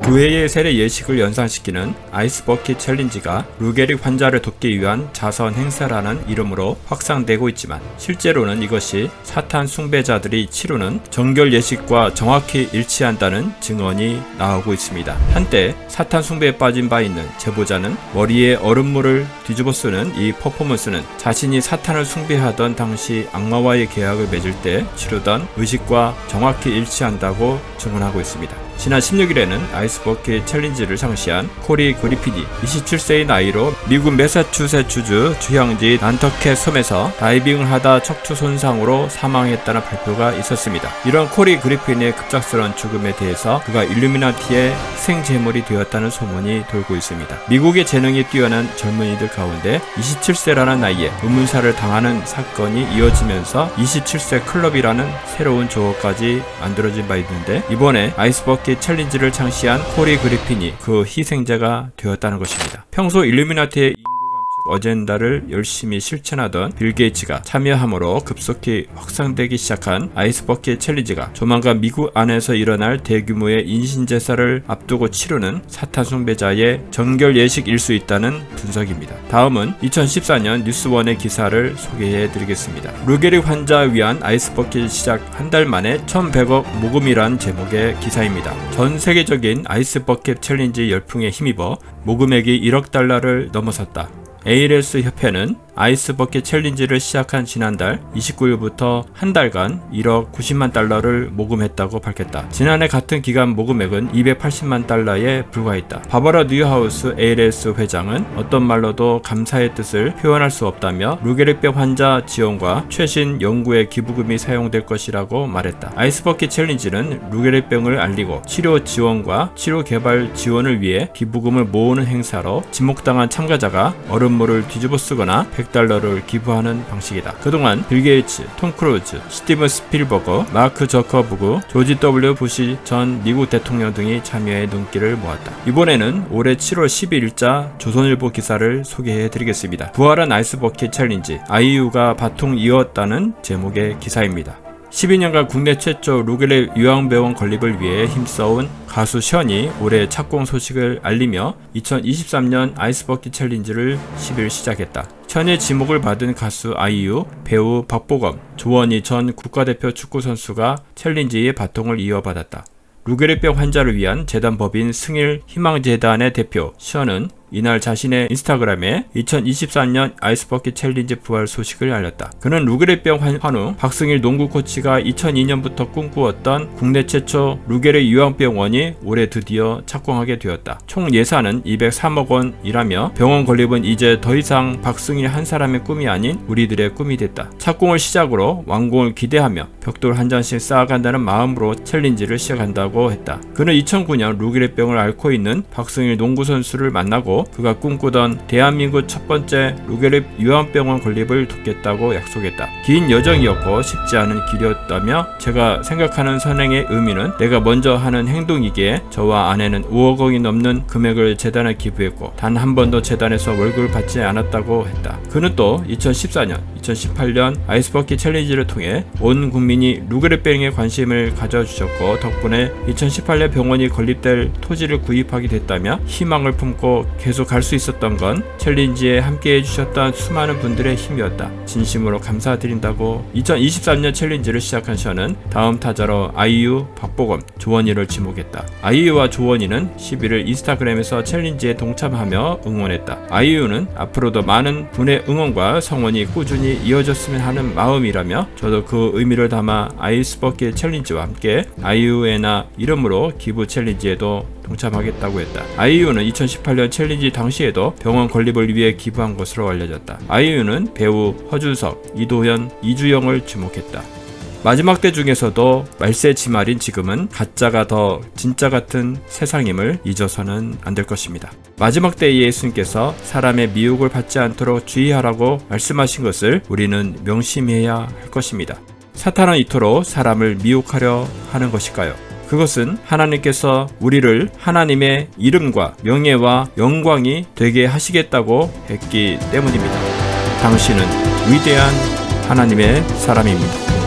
두 해의 세례 예식을 연상시키는 아이스버킷 챌린지가 루게릭 환자를 돕기 위한 자선 행사라는 이름으로 확산되고 있지만 실제로는 이것이 사탄 숭배자들이 치르는 정결 예식과 정확히 일치한다는 증언이 나오고 있습니다. 한때 사탄 숭배에 빠진 바 있는 제보자는 머리에 얼음물을 뒤집어 쓰는 이 퍼포먼스는 자신이 사탄을 숭배하던 당시 악마와의 계약을 맺을 때 치르던 의식과 정확히 일치한다고 증언하고 있습니다. 지난 16일에는 아이스버킷 챌린지를 상시한 코리 그리핀이 27세의 나이로 미국 매사추세츠주 휴양지 난터켓 섬에서 다이빙을 하다 척추 손상으로 사망했다는 발표가 있었습니다. 이런 코리 그리핀의 급작스러운 죽음에 대해서 그가 일루미나티의 희생 제물이 되었다는 소문이 돌고 있습니다. 미국의 재능이 뛰어난 젊은이들 가운데 27세라는 나이에 의문사를 당하는 사건이 이어지면서 27세 클럽이라는 새로운 조어까지 만들어진 바 있는데 이번에 아이스버킷 챌린지를 창시한 코리 그리핀이 그 희생자가 되었다는 것입니다. 평소 일루미나티의 어젠다를 열심히 실천하던 빌 게이츠가 참여함으로 급속히 확산되기 시작한 아이스버킷 챌린지가 조만간 미국 안에서 일어날 대규모의 인신제사를 앞두고 치르는 사탄 숭배자의 정결 예식일 수 있다는 분석입니다. 다음은 2014년 뉴스원의 기사를 소개해 드리겠습니다. 루게릭 환자를 위한 아이스버킷 시작 한 달 만에 1100억 모금이란 제목의 기사입니다. 전 세계적인 아이스버킷 챌린지 열풍에 힘입어 모금액이 1억 달러를 넘어섰다. ALS 협회는 아이스버킷 챌린지를 시작한 지난달 29일부터 한 달간 1억 90만 달러를 모금했다고 밝혔다. 지난해 같은 기간 모금액은 280만 달러에 불과했다. 바바라 뉴하우스 ALS 회장은 어떤 말로도 감사의 뜻을 표현할 수 없다며 루게릭병 환자 지원과 최신 연구에 기부금이 사용될 것이라고 말했다. 아이스버킷 챌린지는 루게릭병을 알리고 치료 지원과 치료 개발 지원을 위해 기부금을 모으는 행사로 지목당한 참가자가 얼음물을 뒤집어 쓰거나 $100를 기부하는 방식이다. 그동안 빌 게이츠, 톰 크루즈, 스티븐 스필버거, 마크 저커버그, 조지 W 부시 전 미국 대통령 등이 참여해 눈길을 모았다. 이번에는 올해 7월 12일자 조선일보 기사를 소개해 드리겠습니다. 부활한 아이스버킷 챌린지, 아이유가 바통 이었다는 제목의 기사입니다. 12년간 국내 최초 루게릭 요양병원 건립을 위해 힘써온 가수 션이 올해 착공 소식을 알리며 2023년 아이스버킷 챌린지를 10일 시작했다. 션의 지목을 받은 가수 아이유, 배우 박보검, 조원희 전 국가대표 축구선수가 챌린지의 바통을 이어받았다. 루게릭병 환자를 위한 재단 법인 승일 희망재단의 대표 션은 이날 자신의 인스타그램에 2024년 아이스버킷 챌린지 부활 소식을 알렸다. 그는 루게릭병 환우 박승일 농구 코치가 2002년부터 꿈꾸었던 국내 최초 루게릭 요양병원이 올해 드디어 착공하게 되었다. 총 예산은 203억 원이라며 병원 건립은 이제 더 이상 박승일 한 사람의 꿈이 아닌 우리들의 꿈이 됐다. 착공을 시작으로 완공을 기대하며 벽돌 한 장씩 쌓아간다는 마음으로 챌린지를 시작한다고 했다. 그는 2009년 루게릭병을 앓고 있는 박승일 농구 선수를 만나고 그가 꿈꾸던 대한민국 첫 번째 루게릭 요양병원 건립을 돕겠다고 약속했다. 긴 여정이었고 쉽지 않은 길이었다며 제가 생각하는 선행의 의미는 내가 먼저 하는 행동이기에 저와 아내는 5억 원이 넘는 금액을 재단에 기부했고 단 한 번도 재단에서 월급을 받지 않았다고 했다. 그는 또 2014년, 2018년 아이스버킷 챌린지를 통해 온 국민이 루게릭병에 관심을 가져주셨고 덕분에 2018년 병원이 건립될 토지를 구입하게 됐다며 희망을 품고 계속 갈 수 있었던 건 챌린지에 함께 해주셨던 수많은 분들의 힘이었다. 진심으로 감사드린다고 2023년 챌린지를 시작한 션은 다음 타자로 아이유, 박보검, 조원희를 지목했다. 아이유와 조원희는 11일 인스타그램에서 챌린지에 동참하며 응원했다. 아이유는 앞으로도 많은 분의 응원과 성원이 꾸준히 이어졌으면 하는 마음이라며 저도 그 의미를 담아 아이스버킷 챌린지와 함께 아이유에나 이름으로 기부 챌린지에도 동참하겠다고 했다. 아이유는 2018년 챌린지 당시에도 병원 건립을 위해 기부한 것으로 알려졌다. 아이유는 배우 허준석, 이도현, 이주영을 주목했다. 마지막 때 중에서도 말세지말인 지금은 가짜가 더 진짜 같은 세상임을 잊어서는 안 될 것입니다. 마지막 때에 예수님께서 사람의 미혹을 받지 않도록 주의하라고 말씀하신 것을 우리는 명심해야 할 것입니다. 사탄은 이토록 사람을 미혹하려 하는 것일까요? 그것은 하나님께서 우리를 하나님의 이름과 명예와 영광이 되게 하시겠다고 했기 때문입니다. 당신은 위대한 하나님의 사람입니다.